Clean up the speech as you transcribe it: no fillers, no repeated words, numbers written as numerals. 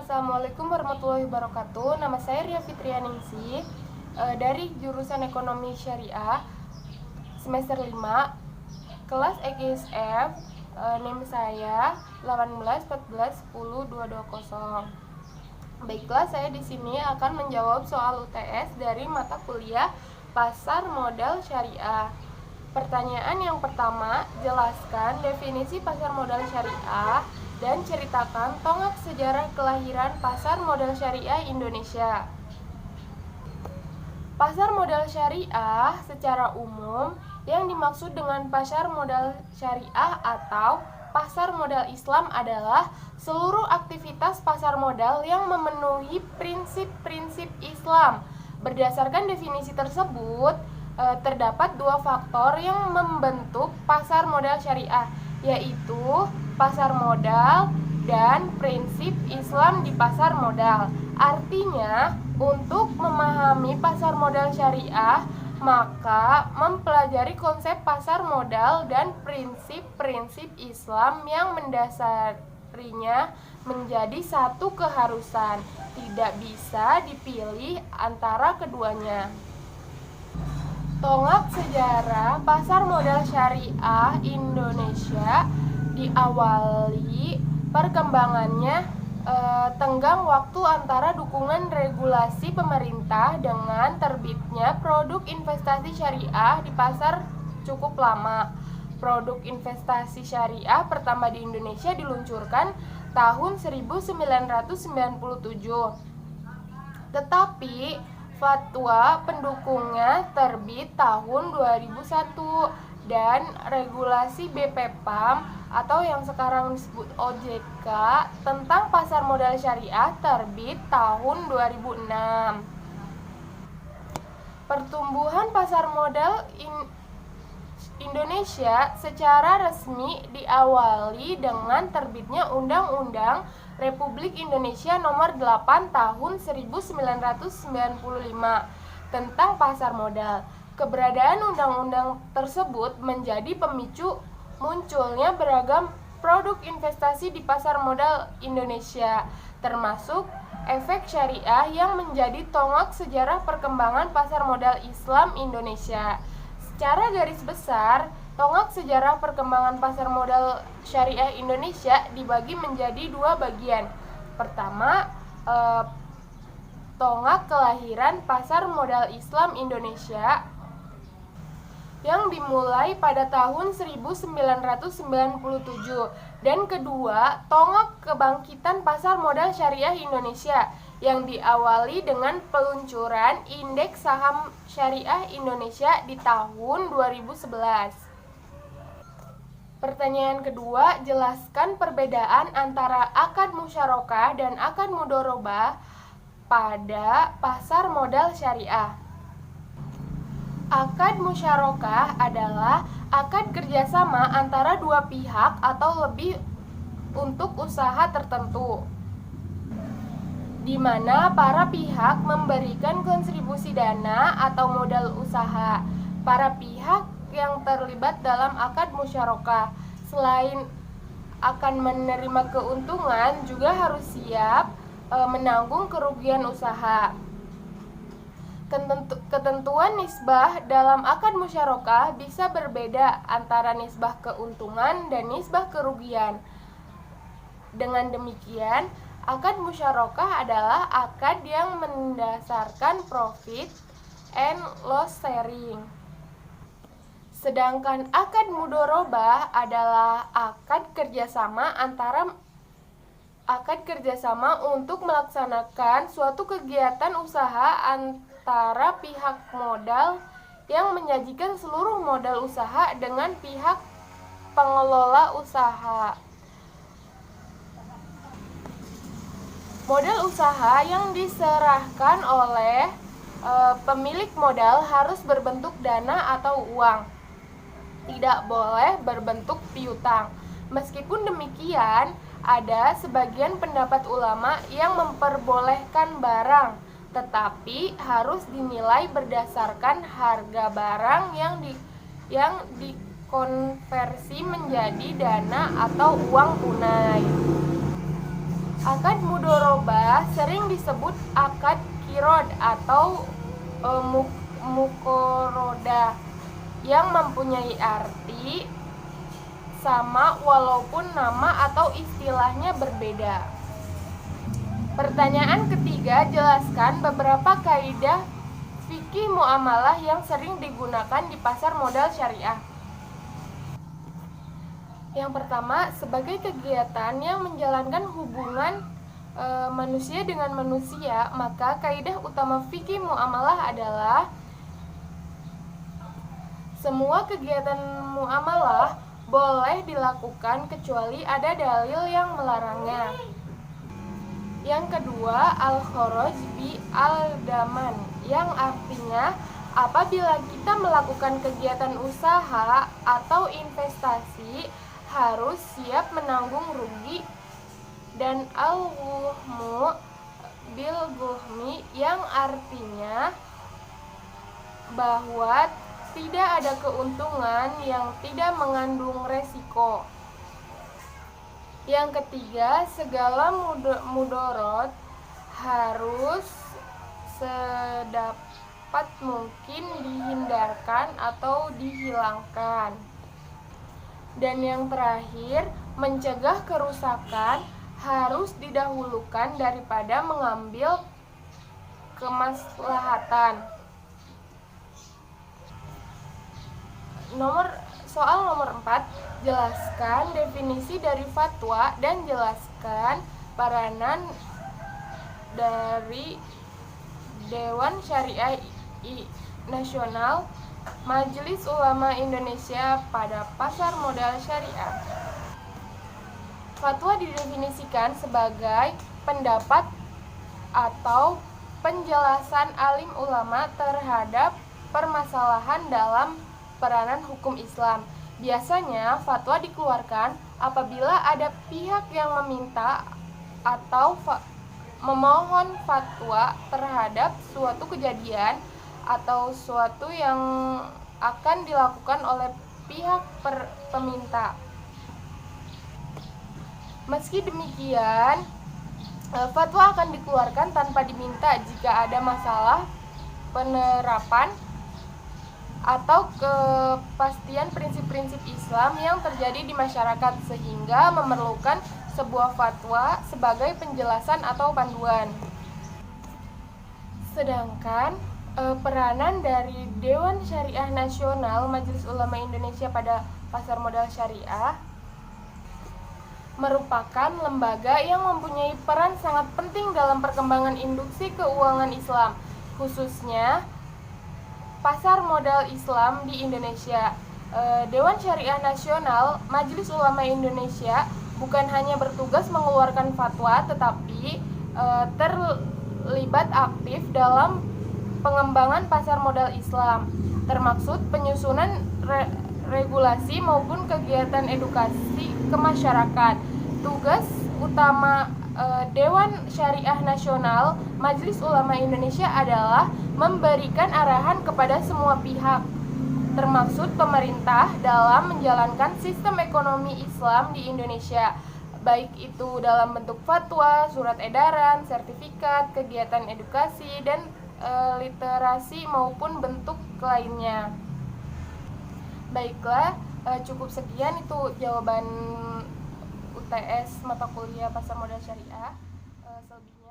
Assalamualaikum warahmatullahi wabarakatuh. Nama saya Ria Fitrianingsih dari jurusan Ekonomi Syariah semester 5 kelas EGSF. NIM saya 18 14 10 220. Baiklah, saya di sini akan menjawab soal UTS dari mata kuliah Pasar Modal Syariah. Pertanyaan yang pertama, jelaskan definisi pasar modal syariah dan ceritakan tonggak sejarah kelahiran pasar modal syariah Indonesia. Pasar modal syariah secara umum yang dimaksud dengan pasar modal syariah atau pasar modal Islam adalah seluruh aktivitas pasar modal yang memenuhi prinsip-prinsip Islam. Berdasarkan definisi tersebut, terdapat dua faktor yang membentuk pasar modal syariah, yaitu pasar modal dan prinsip Islam di pasar modal. Artinya, untuk memahami pasar modal syariah, maka mempelajari konsep pasar modal dan prinsip-prinsip Islam yang mendasarinya menjadi satu keharusan, tidak bisa dipilih antara keduanya. Tonggak sejarah pasar modal syariah Indonesia diawali perkembangannya tenggang waktu antara dukungan regulasi pemerintah dengan terbitnya produk investasi syariah di pasar cukup lama. Produk investasi syariah pertama di Indonesia diluncurkan tahun 1997. Tetapi fatwa pendukungnya terbit tahun 2001 dan regulasi BPPAM atau yang sekarang disebut OJK tentang pasar modal syariah terbit tahun 2006. Pertumbuhan pasar modal Indonesia secara resmi diawali dengan terbitnya Undang-Undang Republik Indonesia Nomor 8 Tahun 1995 tentang pasar modal. Keberadaan undang-undang tersebut menjadi pemicu munculnya beragam produk investasi di pasar modal Indonesia, termasuk efek syariah yang menjadi tonggak sejarah perkembangan pasar modal Islam Indonesia. Secara garis besar, tonggak sejarah perkembangan pasar modal syariah Indonesia dibagi menjadi dua bagian. Pertama, tonggak kelahiran pasar modal Islam Indonesia yang dimulai pada tahun 1997, dan kedua, tonggak kebangkitan pasar modal syariah Indonesia yang diawali dengan peluncuran Indeks Saham Syariah Indonesia di tahun 2011. Pertanyaan kedua, jelaskan perbedaan antara akad musyarakah dan akad mudharabah pada pasar modal syariah. Akad musyarakah adalah akad kerjasama antara dua pihak atau lebih untuk usaha tertentu, di mana para pihak memberikan kontribusi dana atau modal usaha. Para pihak yang terlibat dalam akad musyarakah selain akan menerima keuntungan juga harus siap menanggung kerugian usaha. Ketentuan nisbah dalam akad musyarakah bisa berbeda antara nisbah keuntungan dan nisbah kerugian. Dengan demikian, akad musyarakah adalah akad yang mendasarkan profit and loss sharing. Sedangkan akad mudharabah adalah akad kerjasama untuk melaksanakan suatu kegiatan usaha antara pihak modal yang menyajikan seluruh modal usaha dengan pihak pengelola usaha. Modal usaha yang diserahkan oleh pemilik modal harus berbentuk dana atau uang, tidak boleh berbentuk piutang. Meskipun demikian, ada sebagian pendapat ulama yang memperbolehkan barang, tetapi harus dinilai berdasarkan harga barang yang dikonversi menjadi dana atau uang tunai. Akad mudorobah sering disebut akad kirod atau mukoroda yang mempunyai arti sama walaupun nama atau istilahnya berbeda. Pertanyaan ketiga, jelaskan beberapa kaidah fikih muamalah yang sering digunakan di pasar modal syariah. Yang pertama, sebagai kegiatan yang menjalankan hubungan manusia dengan manusia, maka kaidah utama fikih muamalah adalah semua kegiatan muamalah boleh dilakukan kecuali ada dalil yang melarangnya. Yang kedua, al-kharaj bi al-daman, yang artinya apabila kita melakukan kegiatan usaha atau investasi harus siap menanggung rugi. Dan al-ghurmu bil ghurmi, yang artinya bahwa tidak ada keuntungan yang tidak mengandung resiko. Yang ketiga, segala mudorot harus sedapat mungkin dihindarkan atau dihilangkan. Dan yang terakhir, mencegah kerusakan harus didahulukan daripada mengambil kemaslahatan. Soal nomor 4, jelaskan definisi dari fatwa dan jelaskan peranan dari Dewan Syariah Nasional Majelis Ulama Indonesia pada pasar modal syariah. Fatwa didefinisikan sebagai pendapat atau penjelasan alim ulama terhadap permasalahan dalam peranan hukum Islam. Biasanya fatwa dikeluarkan apabila ada pihak yang meminta atau memohon fatwa terhadap suatu kejadian atau suatu yang akan dilakukan oleh pihak peminta. Meski demikian, fatwa akan dikeluarkan tanpa diminta jika ada masalah penerapan atau kepastian prinsip-prinsip Islam yang terjadi di masyarakat sehingga memerlukan sebuah fatwa sebagai penjelasan atau panduan. Sedangkan peranan dari Dewan Syariah Nasional Majelis Ulama Indonesia pada pasar modal syariah merupakan lembaga yang mempunyai peran sangat penting dalam perkembangan industri keuangan Islam, khususnya pasar modal Islam di Indonesia. Dewan Syariah Nasional Majelis Ulama Indonesia bukan hanya bertugas mengeluarkan fatwa, tetapi terlibat aktif dalam pengembangan pasar modal Islam, termaksud penyusunan regulasi maupun kegiatan edukasi ke masyarakat. Tugas utama Dewan Syariah Nasional Majelis Ulama Indonesia adalah memberikan arahan kepada semua pihak, termaksud pemerintah, dalam menjalankan sistem ekonomi Islam di Indonesia, baik itu dalam bentuk fatwa, surat edaran, sertifikat, kegiatan edukasi, dan literasi maupun bentuk lainnya. Baiklah, cukup sekian itu jawaban UTS mata kuliah pasar modal syariah. Selebihnya